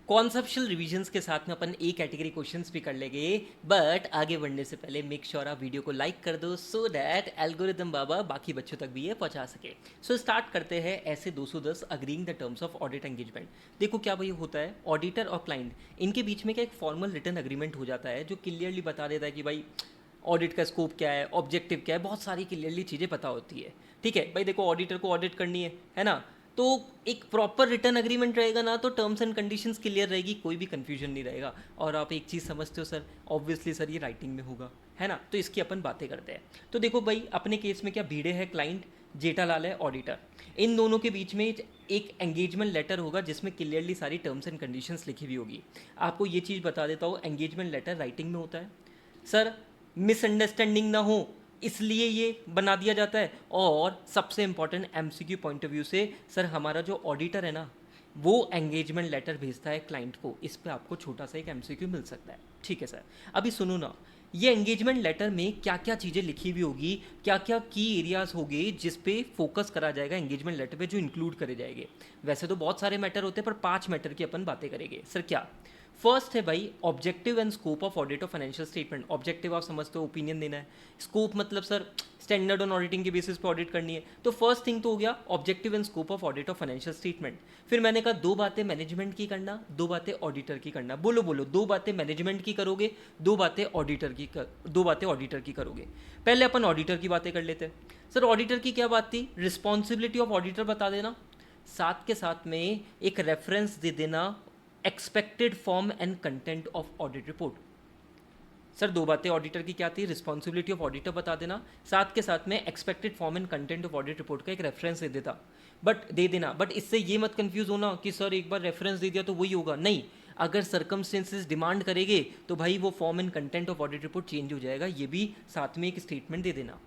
Conceptual revisions के साथ में अपन एक कैटेगरी क्वेश्चंस भी कर लेंगे, बट आगे बढ़ने से पहले मेक श्योर आप वीडियो को लाइक कर दो सो दैट एल्गोरिदम बाबा बाकी बच्चों तक भी ये पहुंचा सके। सो स्टार्ट करते हैं ऐसे 210 agreeing the terms of audit engagement. देखो क्या भाई होता है, ऑडिटर और क्लाइंट इनके बीच में क्या एक फॉर्मल रिटर्न अग्रीमेंट हो जाता है जो क्लियरली बता देता है कि भाई ऑडिट का स्कोप क्या है, ऑब्जेक्टिव क्या है, बहुत सारी क्लियरली चीज़ें पता होती है। ठीक है भाई, देखो ऑडिटर को ऑडिट करनी है ना, तो एक प्रॉपर रिटर्न अग्रीमेंट रहेगा ना, तो टर्म्स एंड कंडीशंस क्लियर रहेगी, कोई भी कंफ्यूजन नहीं रहेगा। और आप एक चीज़ समझते हो सर, ऑब्वियसली सर ये राइटिंग में होगा, है ना, तो इसकी अपन बातें करते हैं। तो देखो भाई अपने केस में क्या भिड़े है क्लाइंट, जेठालाल है ऑडिटर, इन दोनों के बीच में एक एंगेजमेंट लेटर होगा जिसमें क्लियरली सारी टर्म्स एंड कंडीशंस लिखी हुई होगी। आपको ये चीज़ बता देता हूँ, एंगेजमेंट लेटर राइटिंग में होता है सर, मिसअंडरस्टैंडिंग ना हो इसलिए ये बना दिया जाता है। और सबसे important MCQ point of view से सर, हमारा जो ऑडिटर है ना, वो एंगेजमेंट लेटर भेजता है क्लाइंट को, इस पे आपको छोटा सा एक एमसीक्यू मिल सकता है। ठीक है सर, अभी सुनो ना, ये एंगेजमेंट लेटर में क्या क्या चीज़ें लिखी हुई होगी, क्या क्या की एरियाज होंगे जिस पे फोकस करा जाएगा एंगेजमेंट लेटर पे, जो इंक्लूड करे जाएंगे। वैसे तो बहुत सारे मैटर होते हैं पर 5 मैटर की अपन बातें करेंगे। सर क्या? फर्स्ट है भाई objective and scope of audit of financial statement. Objective आप समझते हो, ओपिनियन देना है। स्कोप मतलब सर स्टैंडर्ड ऑन ऑडिटिंग के बेसिस पे ऑडिट करनी है। तो फर्स्ट थिंग तो हो गया objective and scope of audit of financial statement. फिर मैंने कहा 2 बातें मैनेजमेंट की करना, 2 बातें ऑडिटर की करना। बोलो बोलो, 2 बातें मैनेजमेंट की करोगे, 2 बातें ऑडिटर की 2 बातें ऑडिटर की करोगे। पहले अपन ऑडिटर की बातें कर लेते हैं। सर ऑडिटर की क्या बात थी? रिस्पॉन्सिबिलिटी ऑफ ऑडिटर बता देना, साथ के साथ में एक रेफरेंस दे देना expected form and content of audit report. Sir 2 बातें ऑडिटर की क्या थी? रिस्पॉन्सिबिलिटी ऑफ ऑडिटर बता देना, साथ के साथ में expected form and content of audit report का एक रेफरेंस दे देना। बट इससे ये मत कंफ्यूज होना कि सर एक बार रेफरेंस दे दिया तो वही होगा, नहीं। अगर सर्कमस्टेंसेस डिमांड करेंगे तो भाई वो form and content of audit report change हो जाएगा, ये भी साथ में एक स्टेटमेंट दे देना।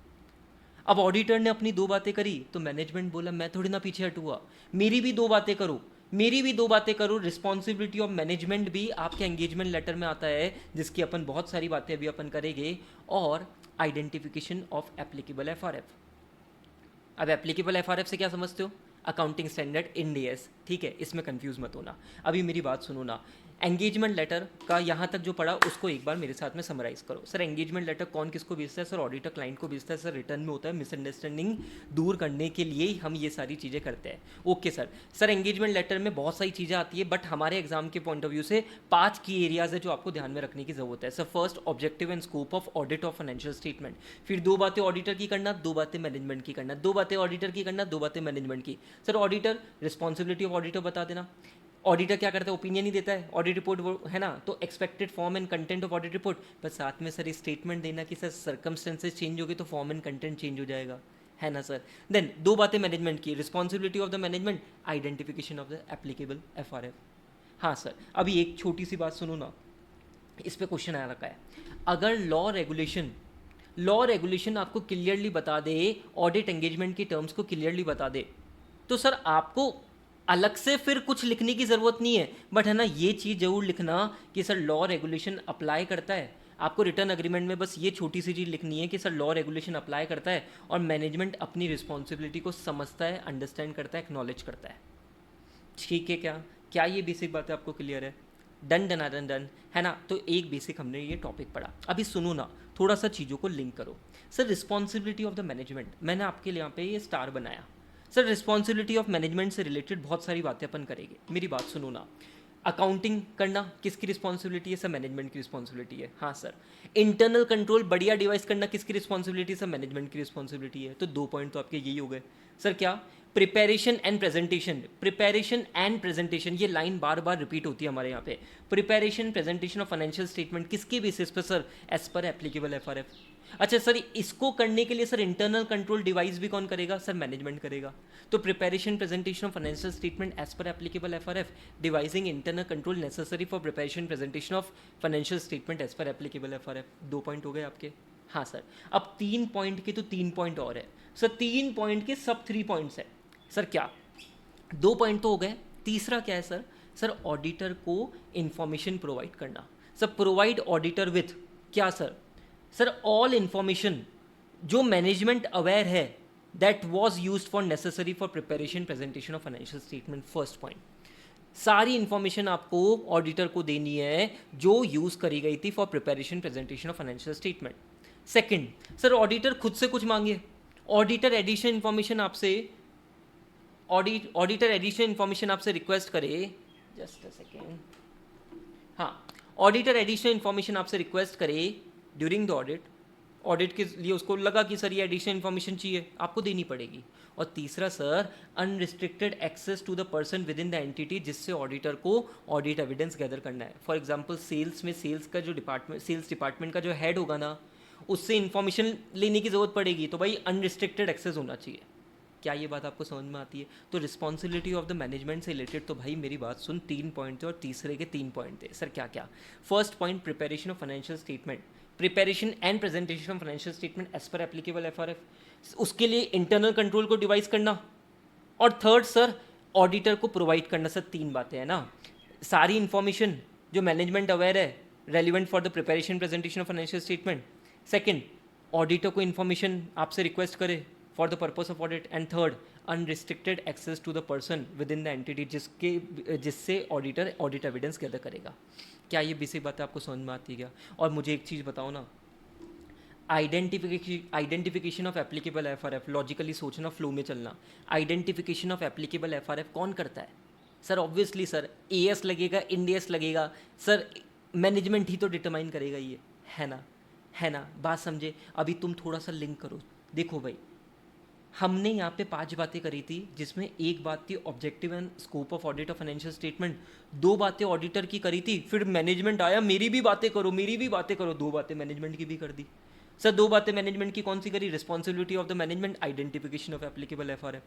अब ऑडिटर ने अपनी 2 बातें करी तो मैनेजमेंट बोला मैं थोड़ी ना पीछे हटूंगा, मेरी भी 2 बातें करो, मेरी भी 2 बातें करो। रिस्पॉन्सिबिलिटी ऑफ मैनेजमेंट भी आपके एंगेजमेंट लेटर में आता है, जिसकी अपन बहुत सारी बातें अभी अपन करेंगे। और आइडेंटिफिकेशन ऑफ एप्लीकेबल एफआरएफ। अब एप्लीकेबल एफआरएफ से क्या समझते हो? Accounting standard end S. ठीक है, इसमें कंफ्यूज मत होना। अभी मेरी बात सुनो ना, एंगेजमेंट लेटर का यहाँ तक जो पढ़ा उसको एक बार मेरे साथ में समराइज करो। सर एंगेजमेंट लेटर कौन किसको भेजता है? सर ऑडिटर क्लाइंट को भेजता है। सर रिटर्न में होता है, मिसअंडरस्टैंडिंग दूर करने के लिए ही हम ये सारी चीज़ें करते हैं। Okay sir. Sir engagement letter में बहुत सारी चीज़ें आती है, बट हमारे एग्जाम के पॉइंट ऑफ व्यू से 5 की एरियाज है जो आपको ध्यान में रखने की जरूरत है। Sir first objective and scope of audit of financial statement. फिर 2 बातें ऑडिटर की करना, 2 बातें मैनेजमेंट की करना, 2 बातें ऑडिटर की करना, 2 बातें मैनेजमेंट की। Sir auditor, responsibility of auditor बता देना। ऑडिटर क्या करता है? ओपिनियन ही देता है, ऑडिट रिपोर्ट वो है ना, तो expected form and content of audit report. बस साथ में सर स्टेटमेंट देना कि सर सर्कमस्टेंसेज चेंज हो गए तो फॉर्म एंड कंटेंट चेंज हो जाएगा, है ना सर। देन 2 बातें मैनेजमेंट की, responsibility of the management, identification of the applicable FRF. हाँ सर, अभी एक छोटी सी बात सुनो ना, इस पे क्वेश्चन आ रखा है। अगर लॉ रेगुलेशन आपको क्लियरली बता दे, ऑडिट एंगेजमेंट की टर्म्स को क्लियरली बता दे, तो सर आपको अलग से फिर कुछ लिखने की ज़रूरत नहीं है। बट है ना, ये चीज़ जरूर लिखना कि सर लॉ रेगुलेशन अप्लाई करता है। आपको रिटर्न अग्रीमेंट में बस ये छोटी सी चीज़ लिखनी है कि सर लॉ रेगुलेशन अप्लाई करता है और मैनेजमेंट अपनी रिस्पॉन्सिबिलिटी को समझता है, अंडरस्टैंड करता है, एक्नॉलेज करता है। ठीक है, क्या क्या ये बेसिक बातें आपको क्लियर है? डन डन डन डन, है ना। तो एक बेसिक हमने ये टॉपिक पढ़ा। अभी सुनो ना, थोड़ा सा चीज़ों को लिंक करो। Sir responsibility of the management, मैंने आपके लिए यहाँ पे ये स्टार बनाया। सर रिस्पॉन्सिबिलिटी ऑफ मैनेजमेंट से रिलेटेड बहुत सारी बातें अपन करेंगे, मेरी बात सुनो ना। अकाउंटिंग करना किसकी रिस्पॉन्सिबिलिटी है? सर मैनेजमेंट की रिस्पॉन्सिबिलिटी है। हाँ सर। इंटरनल कंट्रोल बढ़िया डिवाइस करना किसकी रिस्पॉन्सिबिलिटी है? सर मैनेजमेंट की रिस्पॉन्सिबिलिटी है। तो 2 पॉइंट तो आपके यही हो गए। सर क्या? प्रिपेरेशन एंड प्रेजेंटेशन, ये लाइन बार बार रिपीट होती है हमारे यहाँ पे। Preparation presentation of financial statement किसके बेसिस पर? Sir as per applicable FRF. अच्छा सर, इसको करने के लिए सर इंटरनल कंट्रोल डिवाइस भी कौन करेगा? सर मैनेजमेंट करेगा। तो preparation presentation of financial statement as per applicable FRF, devising internal control necessary for preparation presentation of financial statement as per applicable FRF. 2 point हो गए आपके। हाँ सर। अब 3 पॉइंट के तो 3 पॉइंट और है सर, 3 पॉइंट के सब 3 पॉइंट्स है। सर क्या? 2 पॉइंट तो हो गए, तीसरा क्या है सर? सर ऑडिटर को इंफॉर्मेशन प्रोवाइड करना। सर प्रोवाइड ऑडिटर विथ क्या सर? सर ऑल इंफॉर्मेशन जो मैनेजमेंट अवेयर है that was used for necessary for preparation presentation of financial statement. First point. सारी इंफॉर्मेशन आपको ऑडिटर को देनी है जो यूज़ करी गई थी for preparation presentation of financial statement. Second, sir auditor खुद से कुछ मांगे, ऑडिटर एडिशनल इंफॉर्मेशन आपसे ऑडिटर एडिशनल इंफॉर्मेशन आपसे रिक्वेस्ट करे, जस्ट अ सेकेंड, हाँ, ऑडिटर एडिशनल इंफॉर्मेशन आपसे रिक्वेस्ट करे ड्यूरिंग द ऑडिट के लिए उसको लगा कि सर ये एडिशनल इंफॉर्मेशन चाहिए, आपको देनी पड़ेगी। और तीसरा sir, unrestricted access to the person within the entity जिससे ऑडिटर को ऑडिट एविडेंस गैदर करना है। फॉर एग्जांपल सेल्स में सेल्स का जो डिपार्टमेंट, सेल्स डिपार्टमेंट का जो हेड होगा ना, उससे इन्फॉर्मेशन लेने की ज़रूरत पड़ेगी, तो भाई अनरिस्ट्रिक्टेड एक्सेस होना चाहिए। क्या ये बात आपको समझ में आती है? तो रिस्पॉन्सिबिलिटी ऑफ द मैनेजमेंट से रिलेटेड, तो भाई मेरी बात सुन, 3 पॉइंट थे और तीसरे के 3 पॉइंट थे। सर क्या क्या? First point, preparation of financial statement, preparation and presentation of financial statement as per applicable FRF, उसके लिए इंटरनल कंट्रोल को डिवाइस करना। और थर्ड सर, ऑडिटर को प्रोवाइड करना। सर 3 बातें हैं ना, सारी इंफॉर्मेशन जो मैनेजमेंट अवेयर है relevant for the preparation presentation of financial statement. Second, auditor को इन्फॉर्मेशन आपसे रिक्वेस्ट करे for the purpose of audit. And third, unrestricted access to the person within the entity जिससे auditor audit evidence gather करेगा। क्या ये basic बातें आपको समझ में आती है क्या? और मुझे एक चीज़ बताओ ना, identification of applicable FRF, logically सोचना, फ्लो में चलना। आइडेंटिफिकेशन ऑफ एप्लीकेबल एफआरएफ कौन करता है? सर ऑब्वियसली सर एएस लगेगा, इंडियस लगेगा, सर मैनेजमेंट ही तो डिटरमाइन करेगा ये, है ना? है ना? बात समझे? अभी तुम थोड़ा सा लिंक करो। देखो भाई, हमने यहाँ पे 5 बातें करी थी, जिसमें एक बात थी objective and scope of audit of financial statement, 2 बातें ऑडिटर की करी थी, फिर मैनेजमेंट आया, मेरी भी बातें करो, मेरी भी बातें करो, 2 बातें मैनेजमेंट की भी कर दी। सर 2 बातें मैनेजमेंट की कौन सी करी? Responsibility of the management, identification of applicable FRF.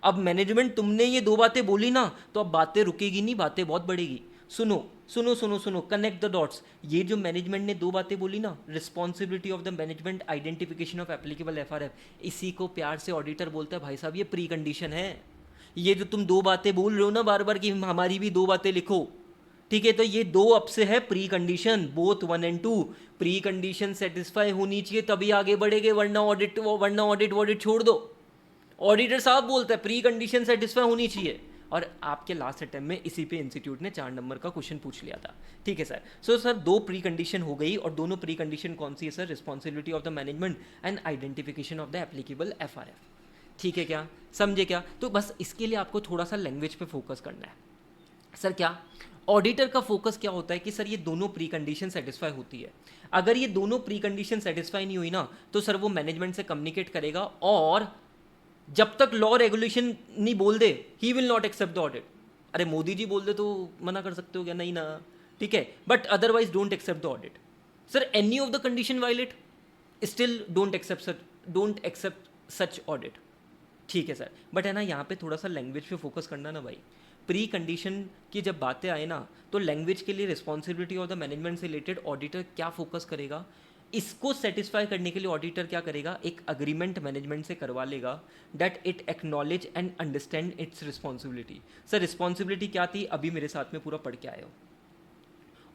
अब मैनेजमेंट तुमने ये 2 बातें बोली ना, तो अब बातें रुकेगी नहीं, बातें बहुत बढ़ेगी। सुनो सुनो सुनो सुनो, कनेक्ट द डॉट्स। ये जो मैनेजमेंट ने 2 बातें बोली ना, responsibility of the management, identification of applicable FRF, इसी को प्यार से ऑडिटर बोलता है भाई साहब ये प्री कंडीशन है। ये जो तुम 2 बातें बोल रहे हो ना बार बार कि हमारी भी 2 बातें लिखो, ठीक है, तो ये 2 अब से है pre condition, both 1 and 2। Pre condition satisfy होनी चाहिए तभी आगे बढ़ेंगे, वरना ऑडिट छोड़ दो। ऑडिटर साहब बोलता है प्री कंडीशन सेटिस्फाई होनी चाहिए। और आपके लास्ट अटेम्प्ट में इसी पे इंस्टीट्यूट ने 4 नंबर का क्वेश्चन पूछ लिया था, ठीक है sir. So sir 2 pre condition हो गई, और दोनों प्री कंडीशन कौन सी है sir? Responsibility of the management and identification of the applicable FRF. ठीक है क्या? समझे क्या? तो बस इसके लिए आपको थोड़ा सा लैंग्वेज पे फोकस करना है। सर क्या ऑडिटर का फोकस क्या होता है कि सर ये दोनों प्री कंडीशन सेटिस्फाई होती है। अगर ये दोनों प्री कंडीशन सेटिस्फाई नहीं हुई ना, तो सर वो मैनेजमेंट से कम्युनिकेट करेगा, और जब तक लॉ रेगुलेशन नहीं बोल दे, he will not accept the audit. अरे मोदी जी बोल दे तो मना कर सकते हो क्या? नहीं ना, ठीक है, but otherwise don't accept the audit. Sir any of the condition violate, still don't accept such audit. ठीक है सर, बट है ना, यहाँ पे थोड़ा सा लैंग्वेज पे फोकस करना ना भाई। प्री कंडीशन की जब बातें आए ना, तो लैंग्वेज के लिए रिस्पॉन्सिबिलिटी ऑफ द मैनेजमेंट से रिलेटेड ऑडिटर क्या फोकस करेगा, इसको सेटिस्फाई करने के लिए ऑडिटर क्या करेगा, एक अग्रीमेंट मैनेजमेंट से करवा लेगा that it acknowledge and understand it's responsibility. Sir responsibility क्या थी, अभी मेरे साथ में पूरा पढ़ के आए हो।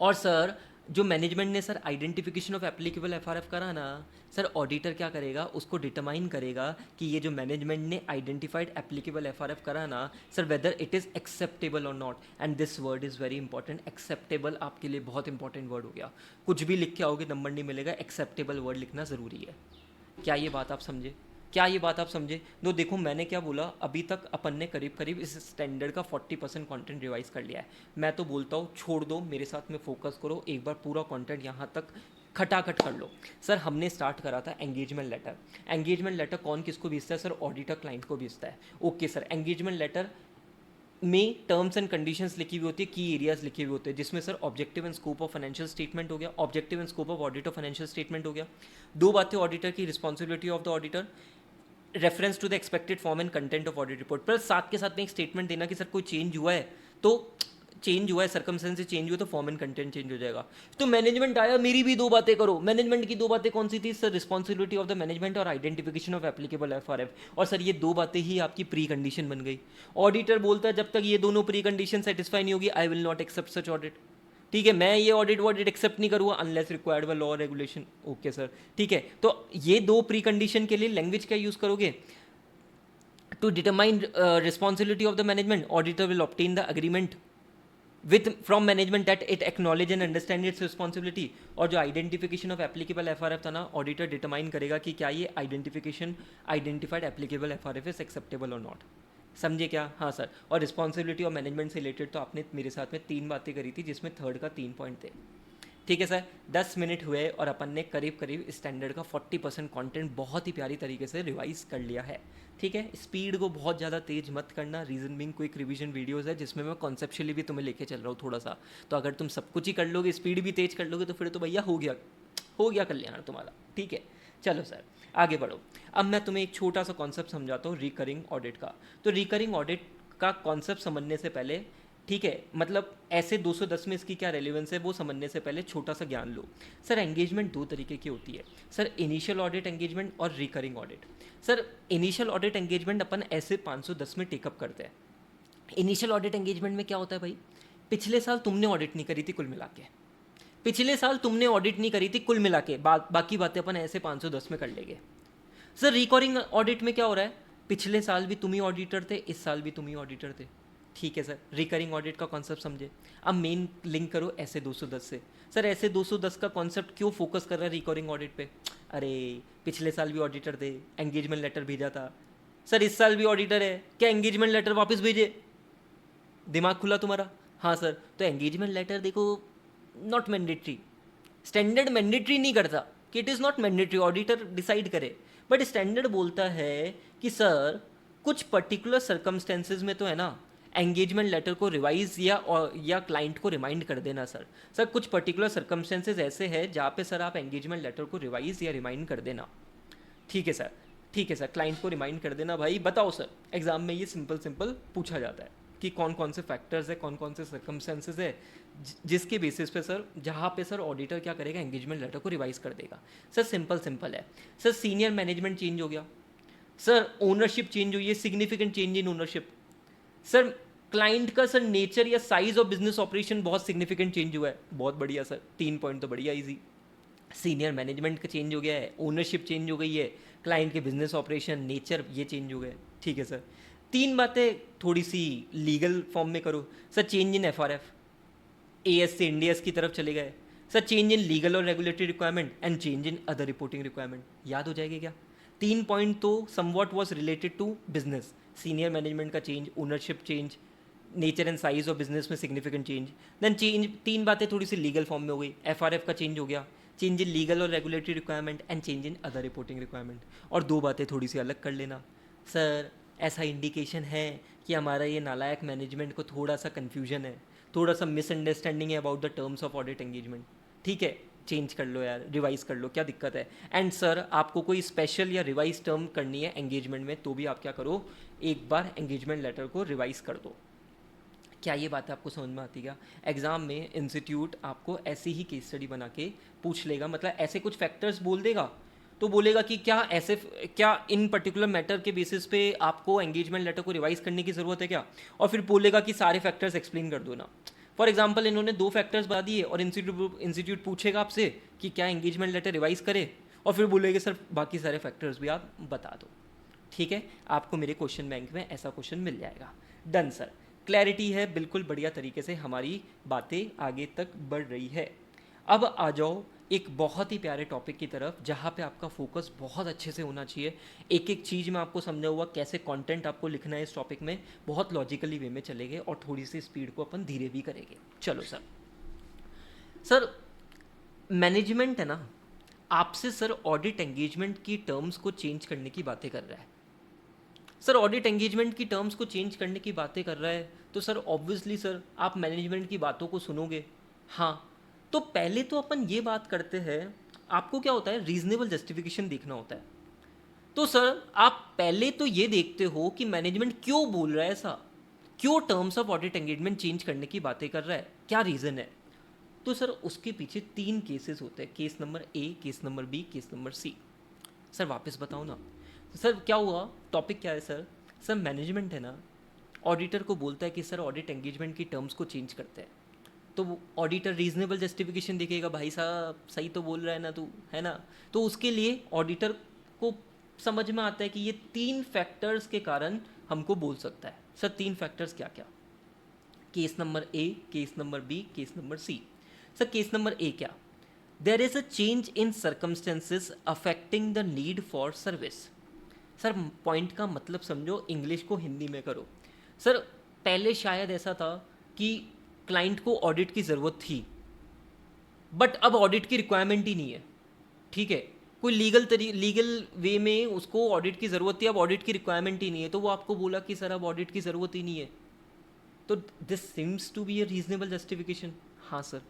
और सर जो मैनेजमेंट ने sir identification of applicable FRF करा ना, सर ऑडिटर क्या करेगा, उसको डिटरमाइन करेगा कि ये जो मैनेजमेंट ने आइडेंटिफाइड एप्लीकेबल एफआरएफ करा ना sir, whether it is acceptable और not. And this word is very important. Acceptable आपके लिए बहुत इंपॉर्टेंट वर्ड हो गया। कुछ भी लिख के आओगे नंबर नहीं मिलेगा, एक्सेप्टेबल वर्ड लिखना ज़रूरी है। क्या ये बात आप समझे? क्या ये बात आप समझे? तो देखो मैंने क्या बोला, अभी तक अपन ने करीब करीब इस स्टैंडर्ड का 40% कंटेंट रिवाइज कर लिया है। मैं तो बोलता हूँ छोड़ दो, मेरे साथ में फोकस करो, एक बार पूरा कंटेंट यहाँ तक खटाखट कर लो। सर हमने स्टार्ट करा था एंगेजमेंट लेटर। एंगेजमेंट लेटर कौन किसको भेजता है सर? ऑडिटर क्लाइंट को भेजता है। ओके सर, एंगेजमेंट लेटर में टर्म्स एंड कंडीशंस लिखी हुई होती है, की एरियाज लिखे हुए होते हैं, जिसमें sir objective and scope of financial statement हो गया, objective and scope of audit of financial statement हो गया। 2 बातें ऑडिटर की, responsibility of the auditor, reference to the expected form and content of audit report, plus साथ के साथ में एक स्टेटमेंट देना कि सर कोई चेंज हुआ है तो चेंज हुआ है, सर्कमस्टेंसेस चेंज हुआ तो फॉर्म एंड कंटेंट चेंज हो जाएगा। तो मैनेजमेंट आया, मेरी भी 2 बातें करो। मैनेजमेंट की 2 बातें कौन सी थी sir? Responsibility of the management और आइडेंटिफिकेशन ऑफ एप्लीकेबल एफआरएफ। और सर ये 2 बातें ही आपकी प्री कंडीशन बन गई। ऑडिटर बोलता है जब तक ये दोनों प्री कंडीशन सेटिस्फाई नहीं होगी, I will not accept such audit. ठीक है, मैं ये ऑडिट एक्सेप्ट नहीं करूँगा unless required by law regulation. Okay sir, ठीक है, तो ये 2 प्री कंडीशन के लिए लैंग्वेज क्या यूज़ करोगे? To determine responsibility of the management, auditor will obtain the agreement with from management that it acknowledge and understand it's responsibility. और जो आइडेंटिफिकेशन ऑफ एप्लीकेबल एफआरएफ था ना, ऑडिटर डिटरमाइन करेगा कि क्या ये identification identified applicable FRF is acceptable और not. समझे क्या? हाँ सर। और रिस्पॉन्सिबिलिटी और मैनेजमेंट से रिलेटेड तो आपने मेरे साथ में 3 बातें करी थी, जिसमें थर्ड का 3 पॉइंट थे। ठीक है सर, 10 मिनट हुए और अपन ने करीब करीब स्टैंडर्ड का 40% कंटेंट बहुत ही प्यारी तरीके से रिवाइज कर लिया है। ठीक है, स्पीड को बहुत ज़्यादा तेज मत करना। Reason being quick revision videos है जिसमें मैं कॉन्सेप्चुअली भी तुम्हें लेके चल रहा हूँ थोड़ा सा। तो अगर तुम सब कुछ ही कर लोगे, स्पीड भी तेज कर लोगे, तो फिर तो भैया हो गया कल्याण तुम्हारा। ठीक है, चलो सर आगे बढ़ो। अब मैं तुम्हें एक छोटा सा कॉन्सेप्ट समझाता हूँ रिकरिंग ऑडिट का। तो रिकरिंग ऑडिट का कॉन्सेप्ट समझने से पहले, ठीक है, मतलब ऐसे 210 में इसकी क्या रेलिवेंस है वो समझने से पहले छोटा सा ज्ञान लो। सर एंगेजमेंट 2 तरीके की होती है सर, इनिशियल ऑडिट एंगेजमेंट और recurring audit. Sir initial audit engagement अपन ऐसे 510 में टेकअप करते हैं। इनिशियल ऑडिट एंगेजमेंट में क्या होता है भाई, पिछले साल तुमने ऑडिट नहीं करी थी कुल मिला के, पिछले साल तुमने ऑडिट नहीं करी थी कुल मिला के, बाकी बातें अपन ऐसे 510 में कर लेंगे। सर रिकरिंग ऑडिट में क्या हो रहा है, पिछले साल भी तुम ही ऑडिटर थे, इस साल भी तुम ही ऑडिटर थे। ठीक है सर, रिकरिंग ऑडिट का कॉन्सेप्ट समझे। अब मेन लिंक करो ऐसे 210 से। सर ऐसे 210 का कॉन्सेप्ट क्यों फोकस कर रहा है रिकरिंग ऑडिट पे? अरे पिछले साल भी ऑडिटर थे, एंगेजमेंट लेटर भेजा था। सर इस साल भी ऑडिटर है, क्या एंगेजमेंट लेटर वापस भेजे? दिमाग खुला तुम्हारा? हाँ सर। तो एंगेजमेंट लेटर देखो, नॉट मैंडेटरी, स्टैंडर्ड मैंडेटरी नहीं करता कि it is not mandatory, auditor decide करे। बट स्टैंडर्ड बोलता है कि सर कुछ पर्टिकुलर सर्कमस्टेंसेज में तो है ना, एंगेजमेंट लेटर को रिवाइज या क्लाइंट को रिमाइंड कर देना। सर कुछ पर्टिकुलर सर्कमस्टेंसेज ऐसे हैं जहाँ पे सर आप एंगेजमेंट लेटर को रिवाइज या रिमाइंड कर देना। ठीक है सर, ठीक है सर, क्लाइंट को रिमाइंड कर देना। भाई बताओ सर, एग्जाम में ये सिंपल सिंपल पूछा जाता है कि कौन कौन से फैक्टर्स है, कौन कौन से सर्कमस्टेंसेज है जिसके बेसिस पे सर, जहाँ पे सर ऑडिटर क्या करेगा, एंगेजमेंट लेटर को रिवाइज कर देगा। सर सिंपल सिंपल है सर, सीनियर मैनेजमेंट चेंज हो गया, सर ओनरशिप चेंज हुई है, significant change in ownership. Sir client का सर नेचर या साइज ऑफ बिजनेस ऑपरेशन बहुत सिग्निफिकेंट चेंज हुआ है, बहुत बढ़िया सर, 3 पॉइंट तो बढ़िया इजी। सीनियर मैनेजमेंट का चेंज हो गया है, ओनरशिप चेंज हो गई है, क्लाइंट के बिजनेस ऑपरेशन नेचर ये चेंज हो गए। ठीक है सर, 3 बातें थोड़ी सी लीगल फॉर्म में करो। Sir change in FRF, AS से इंडियस की तरफ चले गए। सर चेंज इन लीगल और regulatory requirement and change in other reporting requirement. याद हो जाएगी क्या? 3 पॉइंट तो somewhat was related to business, senior management का change, ownership change, nature and size of business में सिग्निफिकेंट चेंज, देन चेंज, 3 बातें थोड़ी सी लीगल फॉर्म में हो गई, एफआरएफ का चेंज हो गया, चेंज इन लीगल और regulatory requirement and change in other reporting requirement. और 2 बातें थोड़ी सी अलग कर लेना। सर ऐसा इंडिकेशन है कि हमारा ये नालायक मैनेजमेंट को थोड़ा सा कन्फ्यूजन है, थोड़ा सा मिसअंडरस्टैंडिंग है about the terms of audit engagement. ठीक है, चेंज कर लो यार, रिवाइज कर लो, क्या दिक्कत है? एंड सर आपको कोई स्पेशल या रिवाइज टर्म करनी है एंगेजमेंट में, तो भी आप क्या करो, एक बार एंगेजमेंट लेटर को रिवाइज कर दो। क्या ये बात आपको समझ में आती क्या? एग्जाम में इंस्टीट्यूट आपको ऐसी ही केस स्टडी बना के पूछ लेगा, मतलब ऐसे कुछ फैक्टर्स बोल देगा, तो बोलेगा कि क्या इन पर्टिकुलर मैटर के बेसिस पे आपको एंगेजमेंट लेटर को रिवाइज करने की ज़रूरत है क्या? और फिर बोलेगा कि सारे फैक्टर्स एक्सप्लेन कर दो ना। फॉर एग्जाम्पल इन्होंने 2 फैक्टर्स बता दिए और इंस्टीट्यूट पूछेगा आपसे कि क्या एंगेजमेंट लेटर रिवाइज करे, और फिर बोलेगा सर बाकी सारे फैक्टर्स भी आप बता दो। ठीक है, आपको मेरे क्वेश्चन बैंक में ऐसा क्वेश्चन मिल जाएगा। डन सर, क्लैरिटी है, बिल्कुल बढ़िया तरीके से हमारी बातें आगे तक बढ़ रही है। अब आ जाओ एक बहुत ही प्यारे टॉपिक की तरफ जहाँ पे आपका फोकस बहुत अच्छे से होना चाहिए। एक एक चीज़ में आपको समझा हुआ कैसे कंटेंट आपको लिखना है इस टॉपिक में, बहुत लॉजिकली वे में चलेंगे और थोड़ी सी स्पीड को अपन धीरे भी करेंगे। चलो सर, सर मैनेजमेंट है ना, आपसे सर ऑडिट एंगेजमेंट की टर्म्स को चेंज करने की बातें कर रहा है। सर ऑडिट एंगेजमेंट की टर्म्स को चेंज करने की बातें कर रहा है, तो सर ऑब्वियसली सर आप मैनेजमेंट की बातों को सुनोगे। हाँ, तो पहले तो अपन ये बात करते हैं, आपको क्या होता है, रीजनेबल जस्टिफिकेशन देखना होता है। तो सर आप पहले तो ये देखते हो कि मैनेजमेंट क्यों बोल रहा है ऐसा, क्यों terms of audit engagement change करने की बातें कर रहा है, क्या रीज़न है। तो सर उसके पीछे 3 केसेस होते हैं, case number A, case number B, case number C. Sir वापस बताओ ना, सर क्या हुआ, टॉपिक क्या है सर? सर मैनेजमेंट है ना, ऑडिटर को बोलता है कि सर ऑडिट एंगेजमेंट की टर्म्स को चेंज करते हैं। तो ऑडिटर रीजनेबल जस्टिफिकेशन देखेगा, भाई साहब सही तो बोल रहा है ना तू, है ना। तो उसके लिए ऑडिटर को समझ में आता है कि ये 3 फैक्टर्स के कारण हमको बोल सकता है। सर 3 फैक्टर्स क्या क्या? Case number A, case number B, case number C. Sir case number A क्या? There is a change in circumstances affecting the need for service. Sir point का मतलब समझो, इंग्लिश को हिंदी में करो। सर पहले शायद ऐसा था कि क्लाइंट को ऑडिट की ज़रूरत थी, बट अब ऑडिट की रिक्वायरमेंट ही नहीं है। ठीक है, कोई लीगल वे में उसको ऑडिट की ज़रूरत थी, अब ऑडिट की रिक्वायरमेंट ही नहीं है, तो वो आपको बोला कि सर अब ऑडिट की ज़रूरत ही नहीं है। तो this seems to be a reasonable justification. हाँ sir.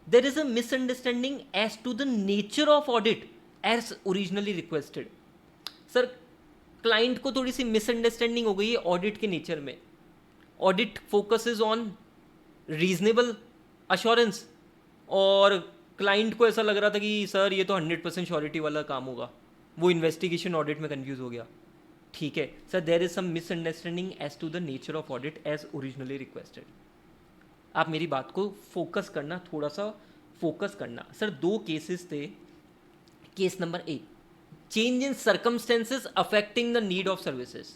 There is a misunderstanding as to the nature of audit as originally requested. Sir client को थोड़ी सी मिसअंडरस्टैंडिंग हो गई है ऑडिट के नेचर में। Audit focuses on reasonable assurance, और client को ऐसा लग रहा था कि सर ये तो 100% श्योरिटी वाला काम होगा, वो इन्वेस्टिगेशन ऑडिट में कंफ्यूज हो गया। ठीक है sir, there is some misunderstanding as to the nature of audit as originally requested. आप मेरी बात को फोकस करना, थोड़ा सा फोकस करना। सर दो केसेस थे। Case number A, change in circumstances affecting the need of services,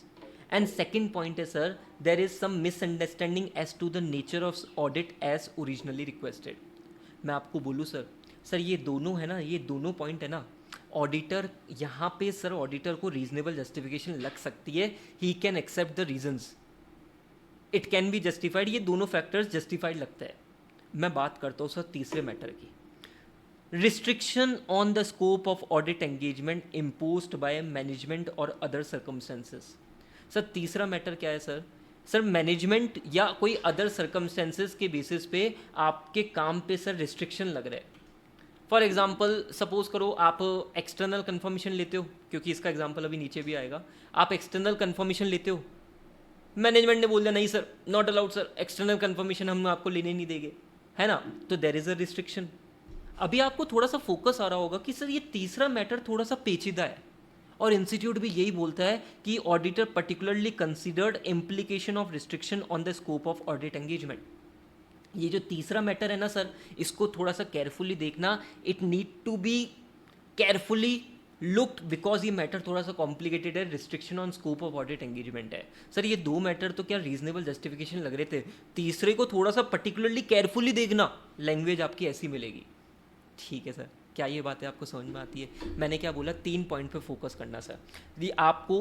and second point है sir there is some misunderstanding as to the nature of audit as originally requested. मैं आपको बोलूँ sir ये दोनों है ना, ये दोनों पॉइंट है ना, ऑडिटर यहाँ पे सर ऑडिटर को रीजनेबल जस्टिफिकेशन लग सकती है। He can accept the reasons, it can be justified. ये दोनों फैक्टर्स जस्टिफाइड लगता है। मैं बात करता हूँ सर तीसरे मैटर की, restriction on the scope of audit engagement imposed by management और अदर सर्कमस्टेंसेस। सर तीसरा मैटर क्या है सर मैनेजमेंट या कोई अदर सर्कमस्टेंसेस के बेसिस पे आपके काम पे सर रिस्ट्रिक्शन लग रहा है। फॉर एग्जाम्पल सपोज करो आप एक्सटर्नल कन्फर्मेशन लेते हो, क्योंकि इसका एग्जाम्पल अभी नीचे भी आएगा। आप एक्सटर्नल कन्फर्मेशन लेते हो, मैनेजमेंट ने बोल दिया नहीं sir, not allowed sir, external conformation हम आपको लेने नहीं देंगे, है ना, तो देर इज अ रिस्ट्रिक्शन। अभी आपको थोड़ा सा फोकस आ रहा होगा कि सर ये तीसरा मैटर थोड़ा सा पेचीदा है, और इंस्टीट्यूट भी यही बोलता है कि auditor particularly considered implication of restriction on the scope of audit engagement. ये जो तीसरा मैटर है ना सर, इसको थोड़ा सा केयरफुली देखना। It need to be carefully looked because ये मैटर थोड़ा सा कॉम्प्लिकेटेड है, restriction on scope of audit engagement है। सर ये दो मैटर तो क्या रीजनेबल जस्टिफिकेशन लग रहे थे, तीसरे को थोड़ा सा पर्टिकुलरली केयरफुली देखना, लैंग्वेज आपकी ऐसी मिलेगी। ठीक है सर, क्या ये बातें आपको समझ में आती है? मैंने क्या बोला, 3 पॉइंट पे फोकस करना सर। ये आपको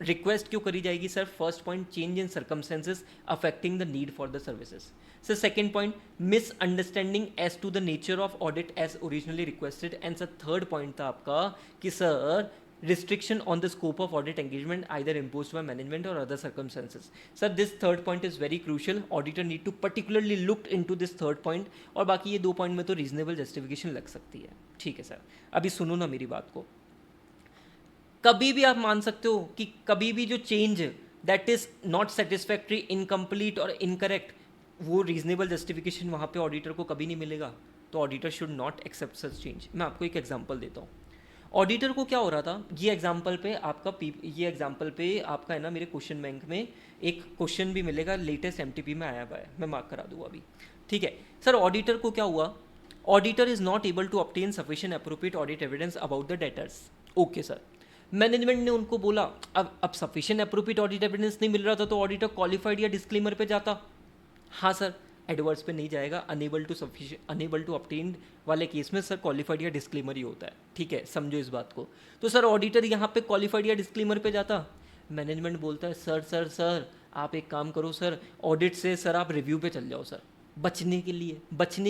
रिक्वेस्ट क्यों करी जाएगी sir? First point, change in circumstances affecting the need for the services. Sir second point, misunderstanding as to the nature of audit as originally requested. And sir third point था आपका कि sir restriction on the scope of audit engagement either imposed by management or other circumstances. Sir, this third point is very crucial. Auditor need to particularly look into this third point. और बाकी ये 2 point में तो reasonable justification लग सकती है। ठीक है सर, अभी सुनो ना मेरी बात को। कभी भी आप मान सकते हो कि कभी भी जो change that is not satisfactory, incomplete और इनकरेक्ट, वो रीजनेबल जस्टिफिकेशन वहाँ पे ऑडिटर को कभी नहीं मिलेगा, तो auditor should not accept such change. मैं आपको एक एग्जांपल देता हूँ। ऑडिटर को क्या हो रहा था, ये एग्जांपल पे आपका है ना, मेरे क्वेश्चन बैंक में एक क्वेश्चन भी मिलेगा, लेटेस्ट एमटीपी में आया हुआ है, मैं मार्क करा दूंगा अभी। ठीक है सर, ऑडिटर को क्या हुआ, auditor is not able to obtain sufficient appropriate audit evidence about the debtors. Okay sir, management ने उनको बोला अब सफिशिएंट अप्रोप्रिएट ऑडिट एविडेंस नहीं मिल रहा था, तो ऑडिटर क्वालिफाइड या डिस्क्लेमर पे जाता। हाँ सर, एडवर्स पे नहीं जाएगा, अनेबल टू ऑब्टेन वाले केस में सर क्वालिफाइड या डिस्क्लेमर ही होता है। ठीक है, समझो इस बात को। तो सर ऑडिटर यहाँ पे क्वालिफाइड या डिस्क्लेमर पे जाता, मैनेजमेंट बोलता है सर आप एक काम करो सर, ऑडिट से सर आप रिव्यू पे चल जाओ सर, बचने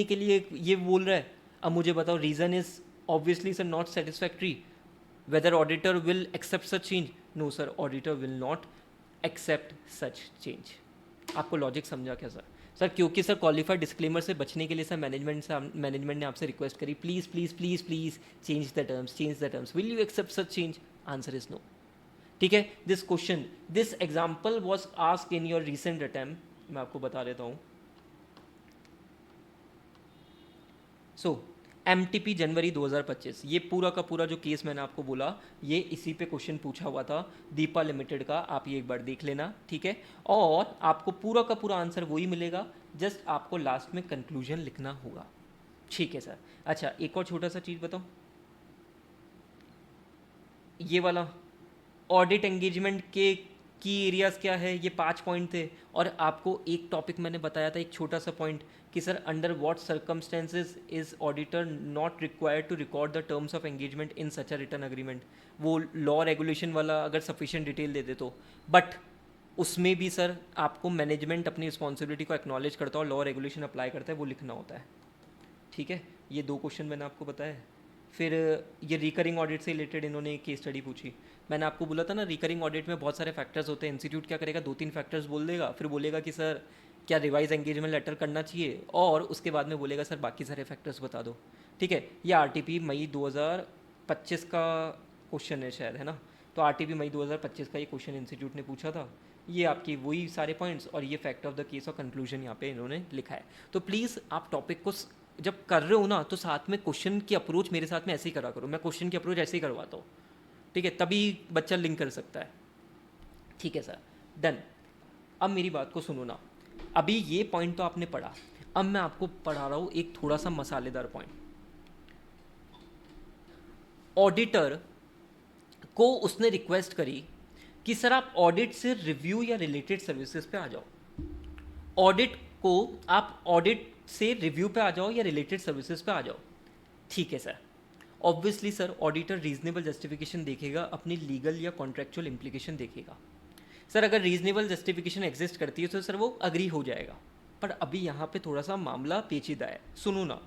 के लिए ये बोल रहा है। अब मुझे बताओ, reason is obviously sir not satisfactory, whether auditor will accept such change? No sir, auditor will not accept such change. आपको लॉजिक समझा क्या सर? सर क्योंकि सर क्वालिफाइड डिस्क्लेमर से बचने के लिए सर मैनेजमेंट ने आपसे रिक्वेस्ट करी, please please please please change the terms, will you accept such change? Answer is no. ठीक है, this example was ask in your recent attempt, मैं आपको बता देता हूँ। सो एमटीपी जनवरी 2025, ये पूरा का पूरा जो केस मैंने आपको बोला, ये इसी पे क्वेश्चन पूछा हुआ था, दीपा लिमिटेड का। आप ये एक बार देख लेना, ठीक है, और आपको पूरा का पूरा आंसर वही मिलेगा, जस्ट आपको लास्ट में कंक्लूजन लिखना होगा। ठीक है सर। अच्छा, एक और छोटा सा चीज़ बताओ, ये वाला ऑडिट एंगेजमेंट के की एरियाज़ क्या है, ये 5 पॉइंट थे। और आपको एक टॉपिक मैंने बताया था, एक छोटा सा पॉइंट, कि sir under what circumstances is auditor not required to record the terms of engagement in such a written agreement. वो लॉ रेगुलेशन वाला अगर सफिशिएंट डिटेल दे दे तो, बट उसमें भी सर आपको मैनेजमेंट अपनी रिस्पॉन्सिबिलिटी को एक्नॉलेज करता है और लॉ रेगुलेशन अप्लाई करता है, वो लिखना होता है। ठीक है, ये 2 क्वेश्चन मैंने आपको बताया। फिर ये रिकरिंग ऑडिट से रिलेटेड इन्होंने एक केस स्टडी पूछी। मैंने आपको बोला था ना, रिकरिंग ऑडिट में बहुत सारे फैक्टर्स होते हैं। इंस्टीट्यूट क्या करेगा, 2-3 फैक्टर्स बोल देगा, फिर बोलेगा कि सर क्या रिवाइज एंगेजमेंट लेटर करना चाहिए, और उसके बाद में बोलेगा सर बाकी सारे फैक्टर्स बता दो। ठीक है, ये आरटीपी मई 2025 का क्वेश्चन है शायद, है ना। तो आरटीपी मई 2025 का ये क्वेश्चन इंस्टीट्यूट ने पूछा था। ये आपकी वही सारे पॉइंट्स और ये फैक्ट ऑफ द केस और कंक्लूजन यहाँ पे इन्होंने लिखा है। तो प्लीज़ आप टॉपिक को जब कर रहे हो ना, तो साथ में क्वेश्चन की अप्रोच मेरे साथ में ऐसे ही करा करो। मैं क्वेश्चन की अप्रोच ऐसे ही करवाता हूँ, ठीक है, तभी बच्चा लिंक कर सकता है। ठीक है सर, डन। अब मेरी बात को सुनो ना, अभी ये पॉइंट तो आपने पढ़ा, अब मैं आपको पढ़ा रहा हूँ एक थोड़ा सा मसालेदार पॉइंट। ऑडिटर को उसने रिक्वेस्ट करी कि सर आप ऑडिट से रिव्यू या रिलेटेड सर्विसेज पे आ जाओ। ऑडिट को आप ऑडिट से रिव्यू पे आ जाओ या रिलेटेड सर्विसेज पे आ जाओ। ठीक है sir. Obviously sir auditor reasonable justification देखेगा, अपनी लीगल या कॉन्ट्रेक्चुअल इम्प्लीकेशन देखेगा। सर अगर रीजनेबल जस्टिफिकेशन एग्जिस्ट करती है तो सर वो अग्री हो जाएगा। पर अभी यहाँ पे थोड़ा सा मामला पेचीदा है, सुनो ना,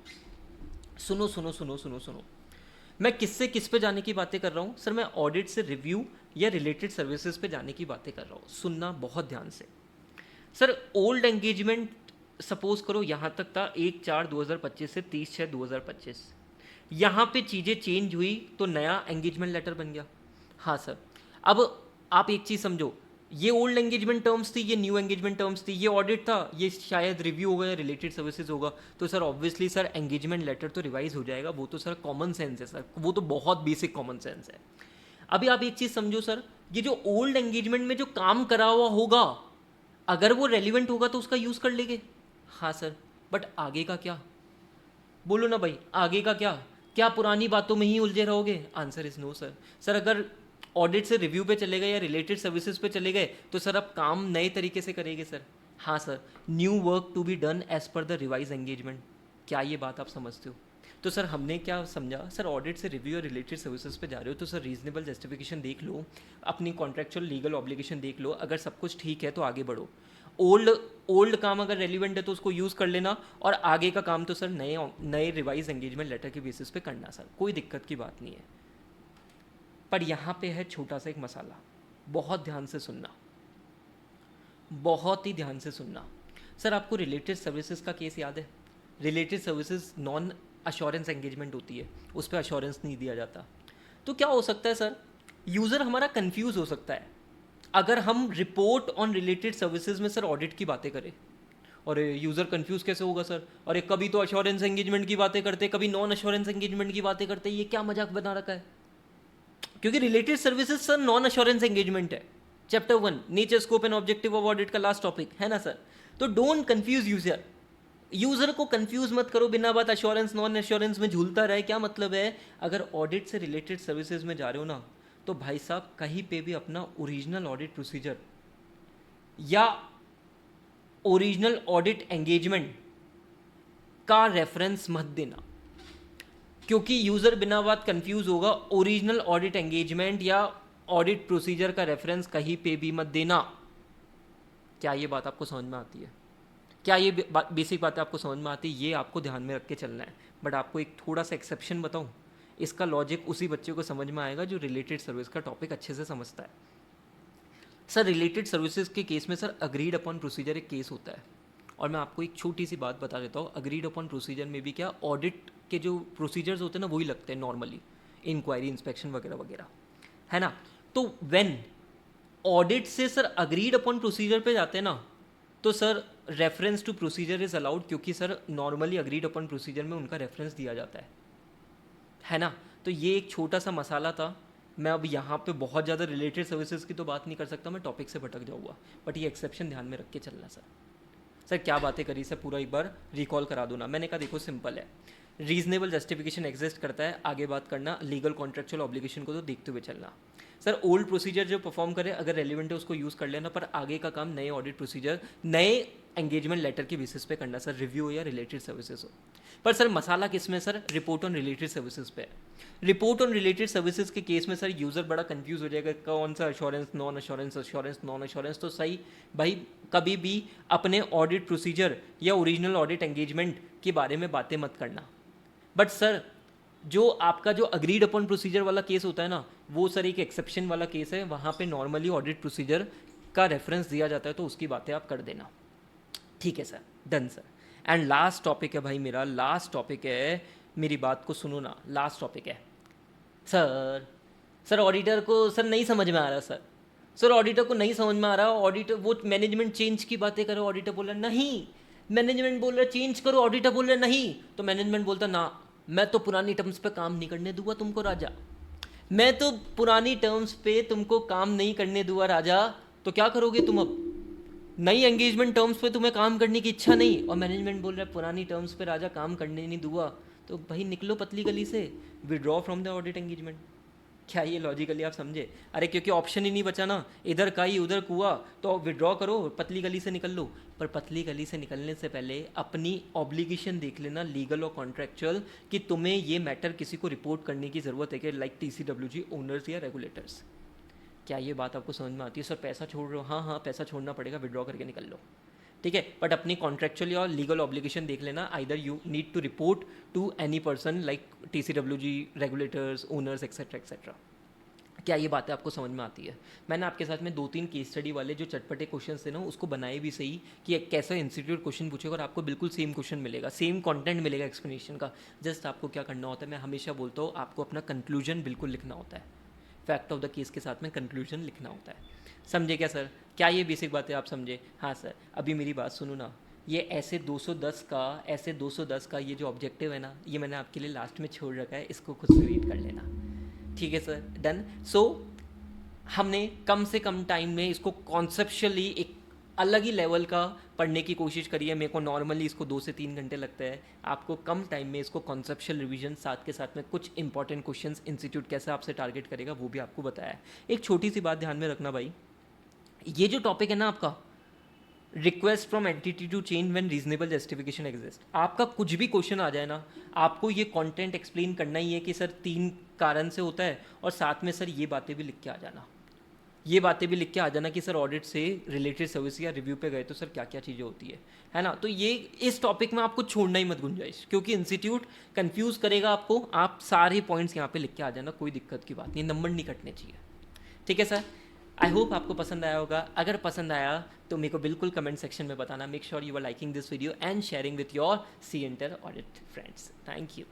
सुनो सुनो सुनो सुनो सुनो। मैं किससे किस पे जाने की बातें कर रहा हूँ सर, मैं ऑडिट से रिव्यू या रिलेटेड सर्विसेज पे जाने की बातें कर रहा हूँ। सुनना बहुत ध्यान से सर। ओल्ड एंगेजमेंट सपोज करो यहाँ तक था 1/4/2025 से 30/6/2025। यहाँ पे चीज़ें चेंज हुई तो नया एंगेजमेंट लेटर बन गया। हाँ सर। अब आप एक चीज़ समझो, ये ओल्ड एंगेजमेंट टर्म्स थी, ये न्यू एंगेजमेंट टर्म्स थी, ये ऑडिट था, ये शायद रिव्यू होगा या रिलेटेड सर्विसेज होगा। तो sir obviously sir engagement letter तो रिवाइज हो जाएगा, वो तो सर कॉमन सेंस है सर, वो तो बहुत बेसिक कॉमन सेंस है। अभी आप एक चीज़ समझो सर, ये जो ओल्ड एंगेजमेंट में जो काम करा हुआ होगा, अगर वो रेलिवेंट होगा तो उसका यूज़ कर लेंगे। हाँ सर, बट आगे का क्या, बोलो ना भाई, आगे का क्या, क्या पुरानी बातों में ही उलझे रहोगे? Answer is no sir. Sir अगर ऑडिट से रिव्यू पे चले गए या रिलेटेड सर्विसेज पे चले गए तो सर अब काम नए तरीके से करेंगे सर। हाँ sir, new work to be done as per the revise engagement. क्या ये बात आप समझते हो? तो सर हमने क्या समझा, सर ऑडिट से रिव्यू और रिलेटेड सर्विसेज पे जा रहे हो तो सर रीजनेबल जस्टिफिकेशन देख लो, अपनी कॉन्ट्रेक्चुअल लीगल ऑब्लिगेशन देख लो, अगर सब कुछ ठीक है तो आगे बढ़ो। ओल्ड काम अगर रेलिवेंट है तो उसको यूज़ कर लेना, और आगे का काम तो सर नए रिवाइज एंगेजमेंट लेटर के बेसिस पे करना सर, कोई दिक्कत की बात नहीं है। पर यहाँ पे है छोटा सा एक मसाला, बहुत ध्यान से सुनना, बहुत ही ध्यान से सुनना। सर आपको रिलेटेड सर्विसेज का केस याद है? Related services non assurance engagement होती है, उस पर अश्योरेंस नहीं दिया जाता। तो क्या हो सकता है सर, यूज़र हमारा कंफ्यूज हो सकता है अगर हम रिपोर्ट ऑन रिलेटेड सर्विसेज में सर ऑडिट की बातें करें। और यूज़र कंफ्यूज कैसे होगा सर, अरे कभी तो अश्योरेंस एंगेजमेंट की बातें करते, कभी नॉन अश्योरेंस एंगेजमेंट की बातें करते, ये क्या मजाक बना रखा है? क्योंकि related services sir non assurance engagement है। Chapter 1 nature scope and objective of audit का लास्ट टॉपिक है ना सर। तो डोंट कंफ्यूज यूजर, यूजर को कंफ्यूज मत करो बिना बात अश्योरेंस नॉन अश्योरेंस में झूलता रहे। क्या मतलब है, अगर ऑडिट से रिलेटेड सर्विसेज में जा रहे हो ना, तो भाई साहब कहीं पे भी अपना ओरिजिनल ऑडिट प्रोसीजर या ओरिजिनल ऑडिट एंगेजमेंट का रेफरेंस मत देना, क्योंकि यूज़र बिना बात कंफ्यूज होगा। ओरिजिनल ऑडिट एंगेजमेंट या ऑडिट प्रोसीजर का रेफरेंस कहीं पे भी मत देना। क्या ये बात आपको समझ में आती है? क्या ये बेसिक बातें आपको समझ में आती है? ये आपको ध्यान में रख के चलना है। बट आपको एक थोड़ा सा एक्सेप्शन बताऊं, इसका लॉजिक उसी बच्चे को समझ में आएगा जो रिलेटेड सर्विस का टॉपिक अच्छे से समझता है। सर रिलेटेड सर्विसेज के केस में सर अग्रीड अपॉन प्रोसीजर एक केस होता है, और मैं आपको एक छोटी सी बात बता देता हूँ। अग्रीड अपॉन प्रोसीजर में भी क्या ऑडिट के जो प्रोसीजर्स होते हैं ना, वही लगते हैं नॉर्मली, इंक्वायरी इंस्पेक्शन वगैरह वगैरह, है ना। तो व्हेन ऑडिट से सर अग्रीड अपॉन प्रोसीजर पे जाते हैं ना, तो sir reference to procedure is allowed, क्योंकि sir normally agreed upon procedure में उनका रेफरेंस दिया जाता है ना। तो ये एक छोटा सा मसाला था। मैं अब यहाँ पे बहुत ज़्यादा रिलेटेड सर्विसेज की तो बात नहीं कर सकता, मैं टॉपिक से भटक जाऊँगा, बट ये एक्सेप्शन ध्यान में रख के चलना सर। सर क्या बातें करी सर, पूरा एक बार रिकॉल करा दो ना। मैंने कहा देखो सिंपल है, रीजनेबल जस्टिफिकेशन एग्जिस्ट करता है, आगे बात करना, लीगल कॉन्ट्रेक्चुअल ऑब्लिगेशन को तो देखते हुए चलना। सर ओल्ड प्रोसीजर जो परफॉर्म करे अगर रेलिवेंट है उसको यूज़ कर लेना, पर आगे का काम नए ऑडिट प्रोसीजर नए एंगेजमेंट लेटर के बेसिस पे करना सर, रिव्यू या रिलेटेड सर्विसेज हो। पर सर मसाला किस में sir, report on related services पे है। रिपोर्ट ऑन रिलेटेड सर्विसेज के केस में सर यूज़र बड़ा कंफ्यूज हो जाएगा कौन सा assurance, non assurance, assurance, non assurance. तो सही भाई कभी भी अपने ऑडिट प्रोसीजर या ओरिजिनल ऑडिट एंगेजमेंट के बारे में बातें मत करना। बट सर जो आपका जो अग्रीड अपॉन प्रोसीजर वाला केस होता है ना, वो सर एक एक्सेप्शन वाला केस है, वहाँ पे नॉर्मली ऑडिट प्रोसीजर का रेफरेंस दिया जाता है, तो उसकी बातें आप कर देना। ठीक है sir, done sir. And last topic है भाई मेरा, लास्ट टॉपिक है, मेरी बात को सुनो ना, लास्ट टॉपिक है सर ऑडिटर को सर नहीं समझ में आ रहा सर ऑडिटर को नहीं समझ में आ रहा। ऑडिटर वो मैनेजमेंट चेंज की बातें करो, ऑडिटर बोल रहा नहीं, मैनेजमेंट बोल रहा चेंज करो, ऑडिटर बोल रहा नहीं, तो मैनेजमेंट बोलता ना मैं तो पुरानी टर्म्स पे काम नहीं करने दूंगा तुमको राजा, मैं तो पुरानी टर्म्स पे तुमको काम नहीं करने दूंगा राजा। तो क्या करोगे तुम अब, नई एंगेजमेंट टर्म्स पे तुम्हें काम करने की इच्छा नहीं, और मैनेजमेंट बोल रहा है पुरानी टर्म्स पे राजा काम करने नहीं दूंगा, तो भाई निकलो पतली गली से, withdraw from the audit engagement. क्या ये लॉजिकली आप समझे? अरे क्योंकि ऑप्शन ही नहीं बचा ना, इधर काई उधर कुआ, तो विड्रॉ करो, पतली गली से निकल लो। पर पतली गली से निकलने से पहले अपनी ऑब्लिगेशन देख लेना लीगल और कॉन्ट्रेक्चुअल, कि तुम्हें ये मैटर किसी को रिपोर्ट करने की ज़रूरत है कि लाइक TCWG ओनर्स या रेगुलेटर्स। क्या ये बात आपको समझ में आती है? सर पैसा छोड़ रहे हो, हाँ हाँ पैसा छोड़ना पड़ेगा, विड्रॉ करके निकल लो, ठीक है। बट अपनी कॉन्ट्रेक्चुअल या लीगल ऑब्लिगेशन देख लेना, either you need to report to any person like TCWG, regulators, owners etcetera etcetera. क्या ये बातें आपको समझ में आती है? मैंने आपके साथ में 2-3 केस स्टडी वाले जो चटपटे क्वेश्चन थे ना, उसको बनाए भी सही कि एक कैसा इंस्टीट्यूट क्वेश्चन पूछेगा और आपको बिल्कुल सेम क्वेश्चन मिलेगा, सेम कंटेंट मिलेगा एक्सप्लेनेशन का। जस्ट आपको क्या करना होता है, मैं हमेशा बोलता हूँ आपको अपना कंक्लूजन बिल्कुल लिखना होता है, फैक्ट ऑफ द केस के साथ में कंक्लूजन लिखना होता है। समझे क्या सर? क्या ये बेसिक बातें आप समझे? हाँ सर, अभी मेरी बात सुनो ना, ये ऐसे 210 का ये जो ऑब्जेक्टिव है ना, ये मैंने आपके लिए लास्ट में छोड़ रखा है, इसको खुद से रीड कर लेना, ठीक है सर, डन। सो हमने कम से कम टाइम में इसको कॉन्सेप्चुअली एक अलग ही लेवल का पढ़ने की कोशिश करी है। मेरे को नॉर्मली इसको 2 से 3 घंटे लगते हैं, आपको कम टाइम में इसको कॉन्सेप्चुअल रिवीजन साथ के साथ में कुछ इंपॉर्टेंट क्वेश्चंस इंस्टीट्यूट कैसे आपसे टारगेट करेगा वो भी आपको बताया है। एक छोटी सी बात ध्यान में रखना भाई, ये जो टॉपिक है ना आपका, request from entity to change when reasonable justification exist, आपका कुछ भी क्वेश्चन आ जाए ना, आपको ये कंटेंट एक्सप्लेन करना ही है कि सर 3 कारण से होता है, और साथ में सर ये बातें भी लिख के आ जाना, ये बातें भी लिख के आ जाना कि सर ऑडिट से रिलेटेड सर्विस या रिव्यू पे गए तो सर क्या क्या चीज़ें होती है ना। तो ये इस टॉपिक में आपको छोड़ना ही मत गुंजाइश, क्योंकि इंस्टीट्यूट कंफ्यूज करेगा आपको। आप सारे पॉइंट्स यहाँ पे लिख के आ जाना, कोई दिक्कत की बात नहीं, नंबर नहीं कटने चाहिए, ठीक है सर। आई होप आपको पसंद आया होगा, अगर पसंद आया तो मेरे को बिल्कुल कमेंट सेक्शन में बताना। Make sure you are liking this video and sharing with your C inter audit friends. Thank you.